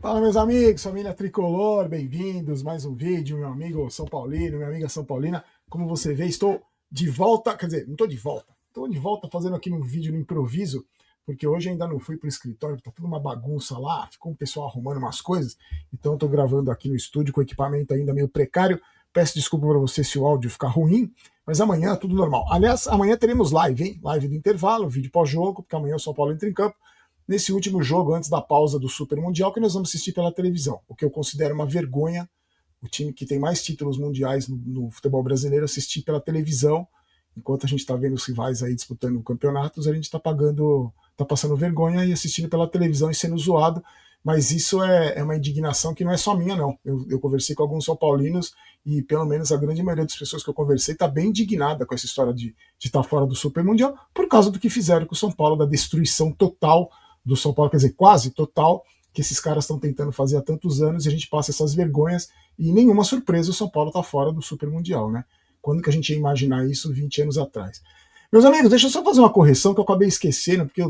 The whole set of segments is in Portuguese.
Fala, meus amigos, família tricolor, bem-vindos. Mais um vídeo, meu amigo São Paulino, minha amiga São Paulina. Como você vê, estou de volta, quer dizer, não estou de volta fazendo aqui um vídeo no improviso, porque hoje ainda não fui para o escritório, tá tudo uma bagunça lá, ficou o pessoal arrumando umas coisas, então estou gravando aqui no estúdio com o equipamento ainda meio precário. Peço desculpa para você se o áudio ficar ruim, mas amanhã tudo normal. Aliás, amanhã teremos live, hein? Live do intervalo, vídeo pós-jogo, porque amanhã o São Paulo entra em campo nesse último jogo antes da pausa do Super Mundial, que nós vamos assistir pela televisão, o que eu considero uma vergonha. O time que tem mais títulos mundiais no futebol brasileiro assistir pela televisão, enquanto a gente está vendo os rivais aí disputando campeonatos, a gente está passando vergonha e assistindo pela televisão e sendo zoado. Mas isso é uma indignação que não é só minha, não. Eu conversei com alguns São Paulinos e pelo menos a grande maioria das pessoas que eu conversei está bem indignada com essa história de estar fora do Super Mundial por causa do que fizeram com o São Paulo, da destruição total do São Paulo, quer dizer, quase total, que esses caras estão tentando fazer há tantos anos e a gente passa essas vergonhas e nenhuma surpresa o São Paulo está fora do Super Mundial, né? Quando que a gente ia imaginar isso 20 anos atrás? Meus amigos, deixa eu só fazer uma correção que eu acabei esquecendo, porque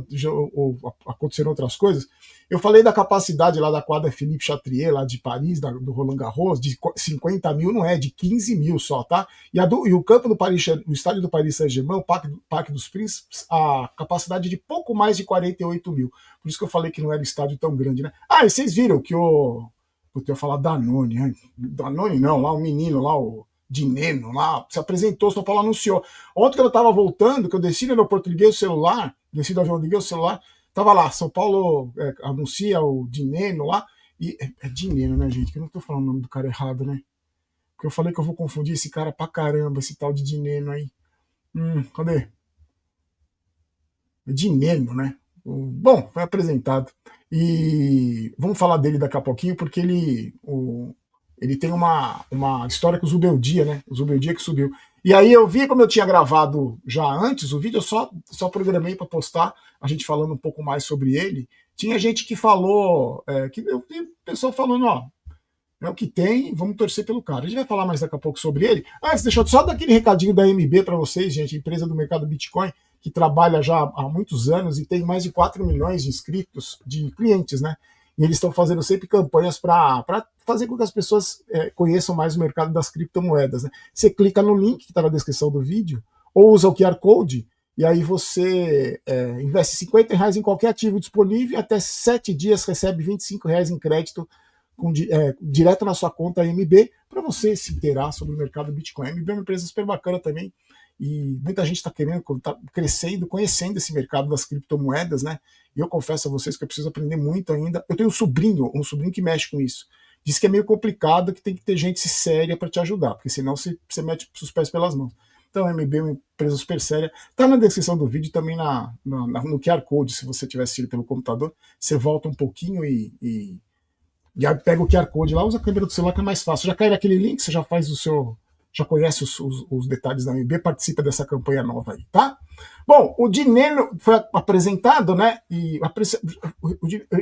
aconteceram outras coisas. Eu falei da capacidade lá da quadra Philippe Chatrier, lá de Paris, do Roland Garros, de 50 mil, não é, de 15 mil só, tá? E o campo do Paris, o estádio do Paris Saint-Germain, o Parque dos Príncipes, a capacidade de pouco mais de 48 mil. Por isso que eu falei que não era um estádio tão grande, né? Ah, e vocês viram que o. Eu ia falar Danone, né? Danone não, lá o menino, lá o Dineno, lá se apresentou, São Paulo anunciou. Ontem que eu estava voltando, que eu desci no aeroporto, liguei o celular, desci do avião, liguei o celular, tava lá, São Paulo anuncia o Dineno lá, e é Dineno, né, gente? Que eu não tô falando o nome do cara errado, né? Porque eu falei que eu vou confundir esse cara pra caramba, esse tal de Dineno aí. Cadê? Dineno, né? Bom, foi apresentado. E vamos falar dele daqui a pouquinho, porque ele tem uma história com o Zubeldia, né? O Zubeldia que subiu. E aí eu vi, como eu tinha gravado já antes o vídeo, eu só programei para postar, a gente falando um pouco mais sobre ele. Tinha gente que falou, que eu vi o pessoal falando, ó, é o que tem, vamos torcer pelo cara. A gente vai falar mais daqui a pouco sobre ele. Antes, deixa eu só dar aquele recadinho da MB para vocês, gente, empresa do mercado Bitcoin, que trabalha já há muitos anos e tem mais de 4 milhões de inscritos, de clientes, né? E eles estão fazendo sempre campanhas para fazer com que as pessoas conheçam mais o mercado das criptomoedas. Né? Você clica no link que está na descrição do vídeo, ou usa o QR Code, e aí você investe R$ 50 em qualquer ativo disponível e até 7 dias recebe R$ 25 em crédito direto na sua conta MB para você se inteirar sobre o mercado Bitcoin. A MB é uma empresa super bacana também e muita gente está querendo, está crescendo, conhecendo esse mercado das criptomoedas, né? E eu confesso a vocês que eu preciso aprender muito ainda. Eu tenho um sobrinho que mexe com isso. Diz que é meio complicado, que tem que ter gente séria para te ajudar, porque senão você mete os pés pelas mãos. Então, a MB é uma empresa super séria. Está na descrição do vídeo, também no QR Code, se você tiver assistido pelo computador. Você volta um pouquinho e aí pega o QR Code lá, usa a câmera do celular que é mais fácil. Já cai naquele link, você já faz o seu. Já conhece os detalhes da MB, participa dessa campanha nova aí, tá? Bom, o Dinero foi apresentado, né? E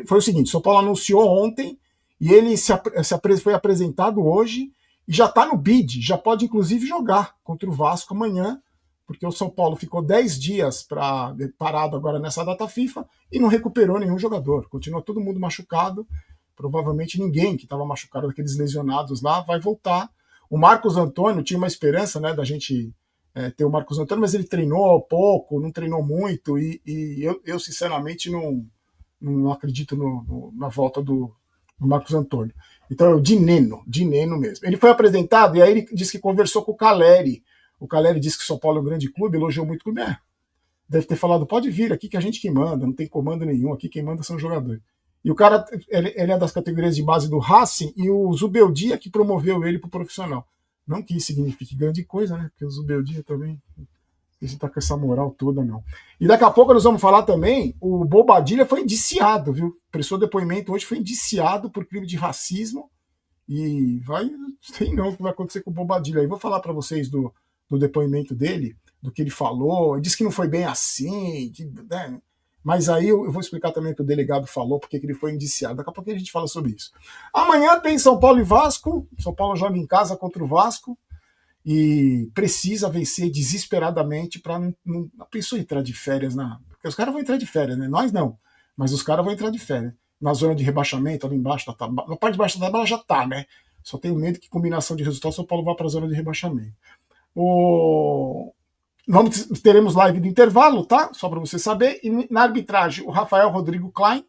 foi o seguinte: o São Paulo anunciou ontem e ele foi apresentado hoje e já está no bid, já pode inclusive jogar contra o Vasco amanhã, porque o São Paulo ficou 10 dias parado agora nessa data FIFA e não recuperou nenhum jogador. Continua todo mundo machucado. Provavelmente ninguém que estava machucado, daqueles lesionados lá, vai voltar. O Marcos Antônio tinha uma esperança, né, da gente ter o Marcos Antônio, mas ele treinou pouco, não treinou muito, e eu sinceramente não acredito na volta do Marcos Antônio. Então é o Dineno mesmo. Ele foi apresentado e aí ele disse que conversou com o Caleri. O Caleri disse que o São Paulo é um grande clube, elogiou muito o clube. Deve ter falado, pode vir aqui que a gente que manda, não tem comando nenhum, aqui quem manda são os jogadores. E o cara, ele é das categorias de base do Racing e o Zubeldia que promoveu ele para o profissional. Não que isso signifique grande coisa, né? Porque o Zubeldia também não está com essa moral toda, não. E daqui a pouco nós vamos falar também, o Bobadilha foi indiciado, viu? Prestou depoimento hoje, foi indiciado por crime de racismo e sei não o que vai acontecer com o Bobadilha. Aí vou falar para vocês do depoimento dele, do que ele falou. Ele disse que não foi bem assim, né? Mas aí eu vou explicar também o que o delegado falou, porque ele foi indiciado. Daqui a pouco a gente fala sobre isso. Amanhã tem São Paulo e Vasco. São Paulo joga em casa contra o Vasco e precisa vencer desesperadamente para não pensou em entrar de férias. Porque os caras vão entrar de férias, né? Nós não, mas os caras vão entrar de férias. na zona de rebaixamento, ali embaixo da tabela. Na parte de baixo da tabela já está, né? Só tenho medo que combinação de resultados o São Paulo vá para a zona de rebaixamento. O... teremos live de intervalo, tá? Só para você saber. E na arbitragem, o Rafael Rodrigo Klein.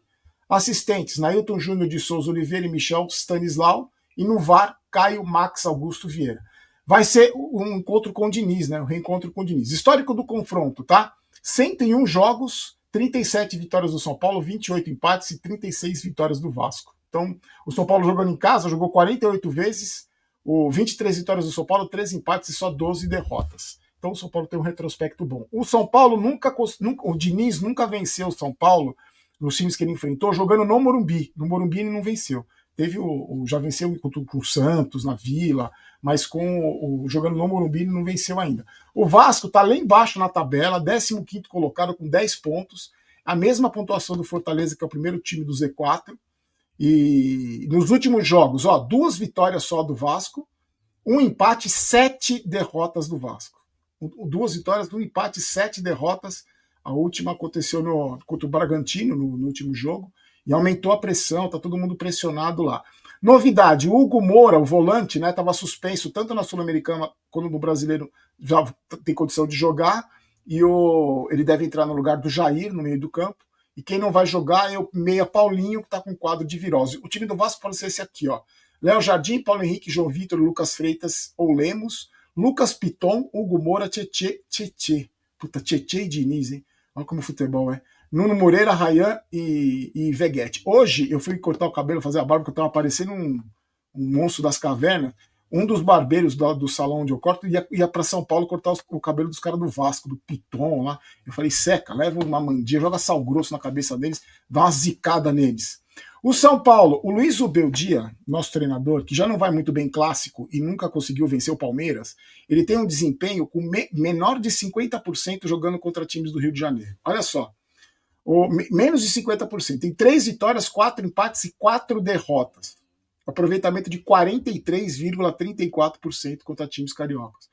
Assistentes, Nailton Júnior de Souza Oliveira e Michel Stanislau. E no VAR, Caio Max Augusto Vieira. Vai ser um encontro com o Diniz, né? Um reencontro com o Diniz. Histórico do confronto, tá? 101 jogos, 37 vitórias do São Paulo, 28 empates e 36 vitórias do Vasco. Então, o São Paulo jogando em casa, jogou 48 vezes, 23 vitórias do São Paulo, 13 empates e só 12 derrotas. Então o São Paulo tem um retrospecto bom. O São Paulo o Diniz nunca venceu o São Paulo nos times que ele enfrentou jogando no Morumbi. No Morumbi ele não venceu. Já venceu com o Santos na Vila, mas jogando no Morumbi ele não venceu ainda. O Vasco está lá embaixo na tabela, 15º colocado com 10 pontos, a mesma pontuação do Fortaleza, que é o primeiro time do Z4. E nos últimos jogos, 2 vitórias só do Vasco, 1 empate, 7 derrotas do Vasco. 2 vitórias, 1 empate, 7 derrotas. A última aconteceu contra o Bragantino no último jogo e aumentou a pressão, tá todo mundo pressionado lá. Novidade, o Hugo Moura, o volante, né, estava suspenso tanto na Sul-Americana quanto no Brasileiro, já tem condição de jogar, e ele deve entrar no lugar do Jair, no meio do campo, e quem não vai jogar é o meia Paulinho, que está com quadro de virose. O time do Vasco pode ser esse aqui, ó. Léo Jardim, Paulo Henrique, João Vitor, Lucas Freitas ou Lemos, Lucas Piton, Hugo Moura, Tietê. Puta, Tietê e Diniz, hein? Olha como o futebol é. Nuno Moreira, Rayan e Veguete. Hoje eu fui cortar o cabelo, fazer a barba, porque eu tava parecendo um monstro das cavernas. Um dos barbeiros do salão onde eu corto ia para São Paulo cortar o cabelo dos caras do Vasco, do Piton lá. Eu falei, seca, leva uma mandinha, joga sal grosso na cabeça deles, dá uma zicada neles. O São Paulo, o Luiz Ubeldia, nosso treinador, que já não vai muito bem clássico e nunca conseguiu vencer o Palmeiras, ele tem um desempenho com menor de 50% jogando contra times do Rio de Janeiro. Olha só, menos de 50%. Tem 3 vitórias, 4 empates e 4 derrotas. Aproveitamento de 43,34% contra times cariocas.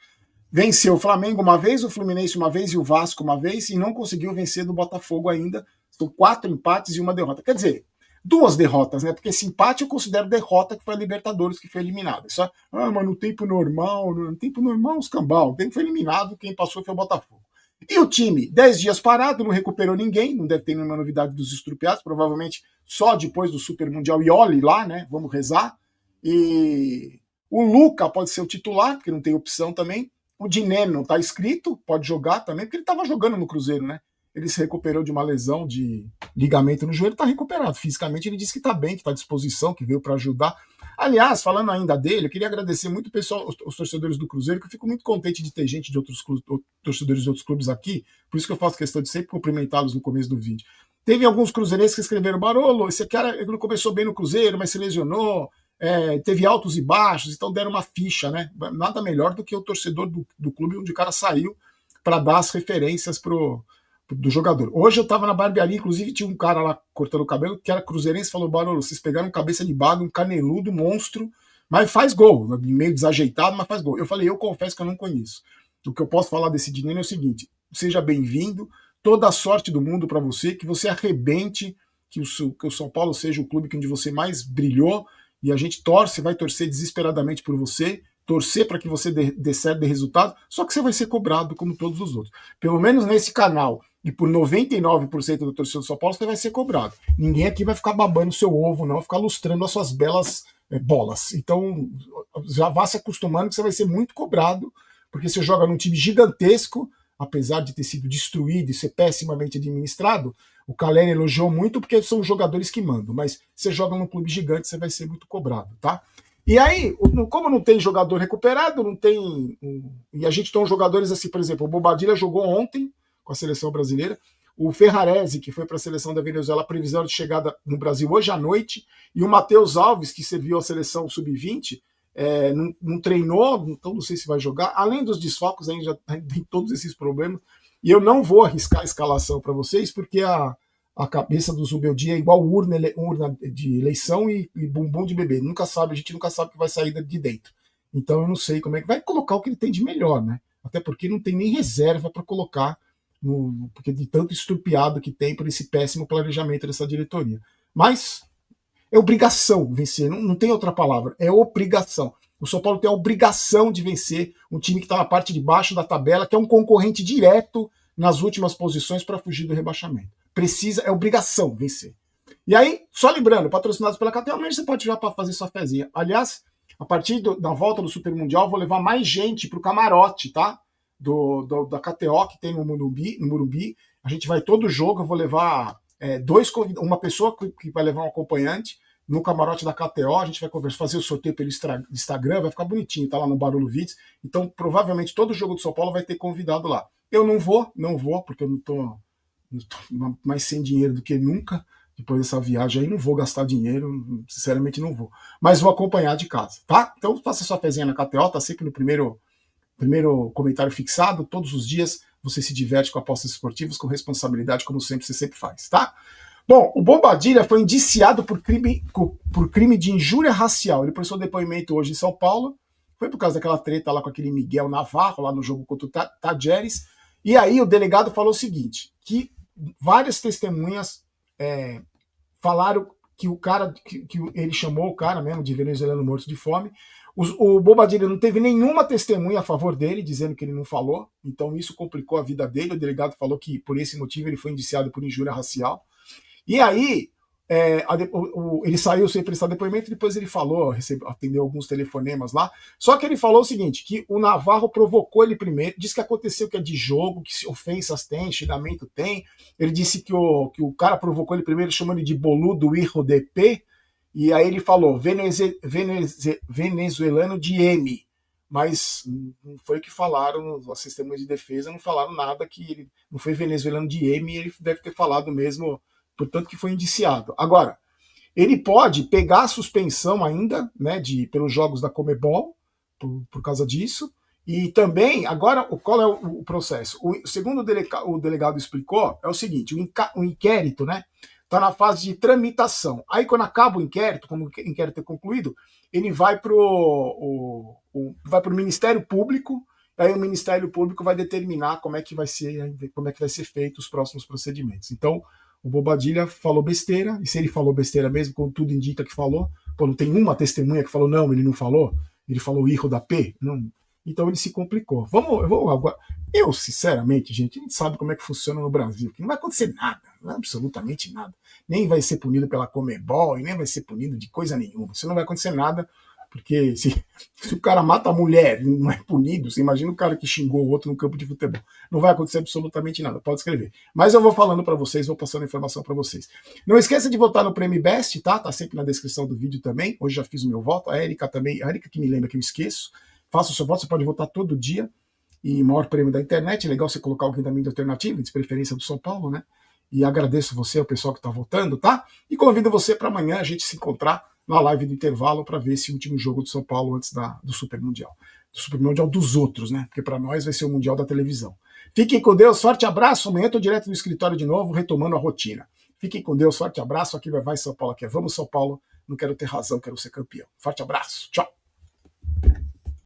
Venceu o Flamengo uma vez, o Fluminense uma vez e o Vasco uma vez e não conseguiu vencer do Botafogo ainda. São 4 empates e 1 derrota. Quer dizer, 2 derrotas, né? Porque esse empate eu considero derrota, que foi a Libertadores, que foi eliminada. Só, mas no tempo normal, os cambal. O tempo foi eliminado, quem passou foi o Botafogo. E o time, 10 dias parado, não recuperou ninguém, não deve ter nenhuma novidade dos estrupiados, provavelmente só depois do Super Mundial e olhe lá, né? Vamos rezar. E o Luca pode ser o titular, porque não tem opção também. O Dineno não está inscrito, pode jogar também, porque ele estava jogando no Cruzeiro, né? Ele se recuperou de uma lesão de ligamento no joelho, está recuperado. Fisicamente ele disse que está bem, que está à disposição, que veio para ajudar. Aliás, falando ainda dele, eu queria agradecer muito o pessoal, os torcedores do Cruzeiro, que eu fico muito contente de ter gente de outros torcedores de outros clubes aqui, por isso que eu faço questão de sempre cumprimentá-los no começo do vídeo. Teve alguns cruzeirenses que escreveram, Barolo, esse cara ele começou bem no Cruzeiro, mas se lesionou, teve altos e baixos, então deram uma ficha, né? Nada melhor do que o torcedor do clube onde o cara saiu para dar as referências do jogador. Hoje eu estava na barbearia, inclusive tinha um cara lá cortando o cabelo que era cruzeirense, falou, Barolo, vocês pegaram cabeça de baga, um caneludo, monstro, mas faz gol, meio desajeitado, mas faz gol. Eu falei, eu confesso que eu não conheço. O que eu posso falar desse Dineno é o seguinte, seja bem-vindo, toda a sorte do mundo para você, que você arrebente, que o São Paulo seja o clube onde você mais brilhou, e a gente vai torcer desesperadamente por você, torcer para que você dê certo, dê resultado, só que você vai ser cobrado como todos os outros. Pelo menos nesse canal, e por 99% do torcedor do São Paulo, você vai ser cobrado. Ninguém aqui vai ficar babando seu ovo, não, vai ficar lustrando as suas belas bolas. Então, já vá se acostumando que você vai ser muito cobrado, porque você joga num time gigantesco, apesar de ter sido destruído e ser pessimamente administrado. O Caleri elogiou muito porque são os jogadores que mandam, mas você joga num clube gigante, você vai ser muito cobrado, tá? E aí, como não tem jogador recuperado, não tem. E a gente tem uns jogadores assim, por exemplo, o Bobadilla jogou ontem com a seleção brasileira, o Ferrarese, que foi para a seleção da Venezuela, a previsão de chegada no Brasil hoje à noite, e o Matheus Alves, que serviu a seleção sub-20, não treinou, então não sei se vai jogar. Além dos desfalques, ainda tem todos esses problemas. E eu não vou arriscar a escalação para vocês, porque a cabeça do Zubeldia é igual urna de eleição e bumbum de bebê. A gente nunca sabe o que vai sair de dentro. Então eu não sei como é que vai colocar o que ele tem de melhor, né? Até porque não tem nem reserva para colocar, porque de tanto estrupiado que tem por esse péssimo planejamento dessa diretoria. Mas é obrigação vencer, não tem outra palavra, é obrigação. O São Paulo tem a obrigação de vencer um time que está na parte de baixo da tabela, que é um concorrente direto nas últimas posições para fugir do rebaixamento. Precisa, é obrigação vencer. E aí, só lembrando, patrocinados pela KTO, amanhã você pode ir lá para fazer sua fezinha. Aliás, a partir da volta do Super Mundial, vou levar mais gente pro camarote, tá? Da KTO que tem no Morumbi. A gente vai todo jogo, eu vou levar uma pessoa que vai levar um acompanhante no camarote da KTO, a gente vai fazer o sorteio pelo Instagram, vai ficar bonitinho, tá lá no Barulho Vídeos. Então, provavelmente, todo jogo do São Paulo vai ter convidado lá. Eu não vou, porque eu não tô mais sem dinheiro do que nunca. Depois dessa viagem aí, não vou gastar dinheiro, sinceramente não vou. Mas vou acompanhar de casa, tá? Então faça sua pezinha na KTO, tá sempre no primeiro comentário fixado, todos os dias você se diverte com apostas esportivas, com responsabilidade, como sempre você sempre faz, tá? Bom, o Bobadilha foi indiciado por crime de injúria racial. Ele prestou depoimento hoje em São Paulo, foi por causa daquela treta lá com aquele Miguel Navarro, lá no jogo contra o Tajeres. E aí o delegado falou o seguinte, que várias testemunhas falaram que o cara, que ele chamou o cara mesmo de venezuelano morto de fome. O Bobadilha não teve nenhuma testemunha a favor dele, dizendo que ele não falou, então isso complicou a vida dele. O delegado falou que por esse motivo ele foi indiciado por injúria racial. E aí, ele saiu sem prestar depoimento, depois ele falou, atendeu alguns telefonemas lá, só que ele falou o seguinte, que o Navarro provocou ele primeiro, disse que aconteceu que é de jogo, que ofensas tem, xingamento tem, ele disse que o cara provocou ele primeiro, chamando ele de boludo hijo de P, e aí ele falou, venezuelano de M, mas não foi o que falaram, as testemunhas de defesa não falaram nada, que ele não foi venezuelano de M, ele deve ter falado mesmo, portanto que foi indiciado. Agora, ele pode pegar a suspensão ainda, né, pelos jogos da Comebol, por causa disso, e também, agora, qual é o processo? Segundo o delegado explicou, é o seguinte, o inquérito, né, está na fase de tramitação. Aí, quando acaba o inquérito, como o inquérito é concluído, ele vai para o Ministério Público, aí o Ministério Público vai determinar como é que vai ser feito os próximos procedimentos. Então, o Bobadilha falou besteira, e se ele falou besteira mesmo, como tudo indica que falou, não tem uma testemunha que falou, não, ele não falou, ele falou hijo da P, não. Então ele se complicou. Eu, sinceramente, gente, a gente sabe como é que funciona no Brasil, que não vai acontecer nada, absolutamente nada. Nem vai ser punido pela Comebol, e nem vai ser punido de coisa nenhuma. Isso não vai acontecer nada, porque se o cara mata a mulher e não é punido, você imagina o cara que xingou o outro no campo de futebol. Não vai acontecer absolutamente nada, pode escrever. Mas eu vou falando para vocês, vou passando informação para vocês. Não esqueça de votar no Prêmio Best, tá? Tá sempre na descrição do vídeo também. Hoje já fiz o meu voto. A Erika também, a Erika que me lembra que eu esqueço. Faça o seu voto, você pode votar todo dia. E maior prêmio da internet, é legal você colocar alguém da mídia alternativa, de preferência do São Paulo, né? E agradeço você, o pessoal que está votando, tá? E convido você para amanhã a gente se encontrar na live do intervalo para ver esse último jogo do São Paulo antes do Super Mundial. Do Super Mundial dos outros, né? Porque para nós vai ser o Mundial da televisão. Fiquem com Deus, forte abraço. Amanhã estou direto do escritório de novo, retomando a rotina. Fiquem com Deus, forte abraço. Aqui vai São Paulo, aqui é Vamos São Paulo. Não quero ter razão, quero ser campeão. Forte abraço, tchau.